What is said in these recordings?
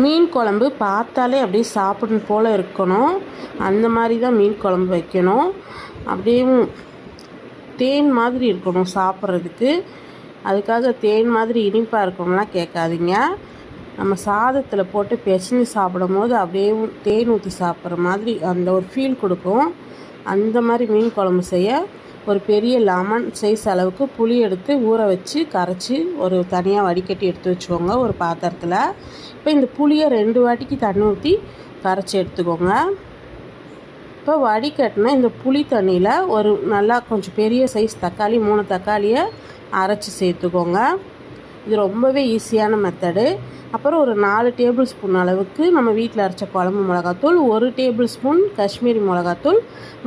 மீன் குழம்பு பார்த்தாலே அப்படியே சாப்பிடணும் போல் இருக்கணும். அந்த மாதிரி தான் மீன் குழம்பு வைக்கணும். அப்படியே தேன் மாதிரி இருக்கணும் சாப்பிட்றதுக்கு. அதுக்காக தேன் மாதிரி இனிப்பாக இருக்கணும்லாம் கேட்காதீங்க. நம்ம சாதத்தில் போட்டு பிசைஞ்சு சாப்பிடும் போது அப்படியே தேன் ஊற்றி சாப்பிட்ற மாதிரி அந்த ஒரு ஃபீல் கொடுக்கும். அந்த மாதிரி மீன் குழம்பு செய்ய ஒரு பெரிய லெமன் சைஸ் அளவுக்கு புளி எடுத்து ஊற வச்சு கரைச்சி ஒரு தனியாக வடிகட்டி எடுத்து வச்சுக்கோங்க ஒரு பாத்திரத்தில். இப்போ இந்த புளியை 2 வாட்டிக்கு தண்ணி ஊற்றி கரைச்சி எடுத்துக்கோங்க. இப்போ வடிகட்டினா இந்த புளி தண்ணியில் ஒரு நல்லா கொஞ்சம் பெரிய சைஸ் தக்காளி 3 தக்காளியை அரைச்சி சேர்த்துக்கோங்க. இது ரொம்பவே ஈஸியான மெத்தடு. அப்புறம் ஒரு 4 டேபிள் ஸ்பூன் அளவுக்கு நம்ம வீட்டில் அரைச்ச குழம்பு மிளகாத்தூள், 1 டேபிள் ஸ்பூன் காஷ்மீரி மிளகாத்தூள்,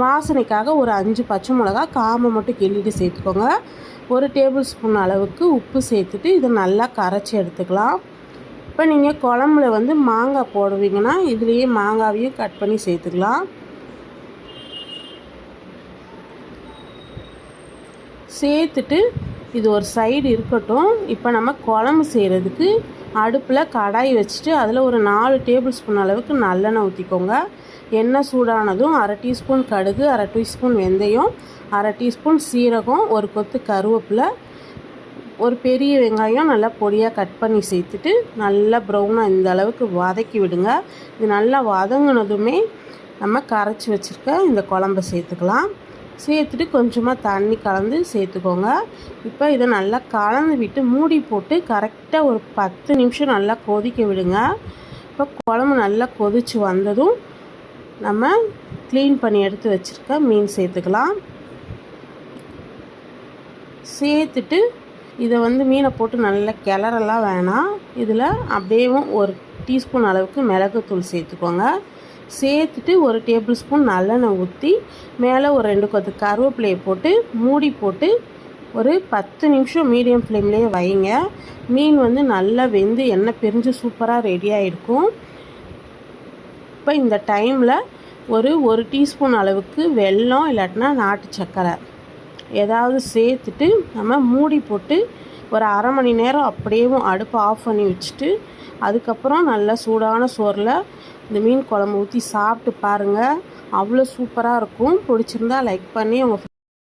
வாசனைக்காக ஒரு 5 பச்சை மிளகா காம்பை மட்டும் கிள்ளிட்டு சேர்த்துக்கோங்க. 1 டேபிள் ஸ்பூன் அளவுக்கு உப்பு சேர்த்துட்டு இதை நல்லா கரைச்சி எடுத்துக்கலாம். இப்போ நீங்கள் குழம்புல மாங்காய் போடுவீங்கன்னா இதுலேயே மாங்காவையும் கட் பண்ணி சேர்த்துக்கலாம். சேர்த்துட்டு இது ஒரு சைடு இருக்கட்டும். இப்போ நம்ம குழம்பு செய்கிறதுக்கு அடுப்பில் கடாய் வச்சுட்டு அதில் ஒரு 4 டேபிள் ஸ்பூன் அளவுக்கு நல்லெண்ணெய் ஊற்றிக்கோங்க. எண்ணெய் சூடானதும் 1/2 டீஸ்பூன் கடுகு, 1/2 டீஸ்பூன் வெந்தயம், 1/2 டீஸ்பூன் சீரகம், ஒரு கொத்து கருவேப்பிலை, ஒரு பெரிய வெங்காயம் நல்லா பொடியாக கட் பண்ணி சேர்த்துட்டு நல்லா ப்ரௌனாக இந்த அளவுக்கு வதக்கி விடுங்க. இது நல்லா வதங்கினதுமே நம்ம கரைச்சி வச்சுருக்க இந்த குழம்பை சேர்த்துக்கலாம். சேர்த்துட்டு கொஞ்சமாக தண்ணி கலந்து சேர்த்துக்கோங்க. இப்போ இதை நல்லா கலந்து விட்டு மூடி போட்டு கரெக்டாக ஒரு 10 நிமிஷம் நல்லா கொதிக்க விடுங்க. இப்போ குழம்பு நல்லா கொதித்து வந்ததும் நம்ம க்ளீன் பண்ணி எடுத்து வச்சுருக்க மீன் சேர்த்துக்கலாம். சேர்த்துட்டு இதை மீனை போட்டு நல்லா கிளறலாம் வேணாம். இதில் அப்படியே ஒரு டீஸ்பூன் அளவுக்கு மிளகுத்தூள் சேர்த்துக்கோங்க. சேர்த்துட்டு 1 டேபிள் ஸ்பூன் நல்லெண்ணெய் ஊற்றி மேலே ஒரு 2 கொத்து கருவேப்பிலையை போட்டு மூடி போட்டு ஒரு 10 நிமிஷம் மீடியம் ஃப்ளேம்லேயே வைங்க. மீன் நல்லா வெந்து எண்ணெய் பிரிஞ்சு சூப்பராக ரெடியாக இருக்கும். இப்போ இந்த டைமில் ஒரு டீஸ்பூன் அளவுக்கு வெல்லம் இல்லாட்டினா நாட்டு சர்க்கரை ஏதாவது சேர்த்துட்டு நம்ம மூடி போட்டு ஒரு 1/2 மணி நேரம் அப்படியே அடுப்பை ஆஃப் பண்ணி வச்சுட்டு அதுக்கப்புறம் நல்லா சூடான சோறில் இந்த மீன் குழம்பு ஊற்றி சாப்பிட்டு பாருங்கள். அவ்வளோ சூப்பராக இருக்கும். பிடிச்சிருந்தா லைக் பண்ணி உங்கள்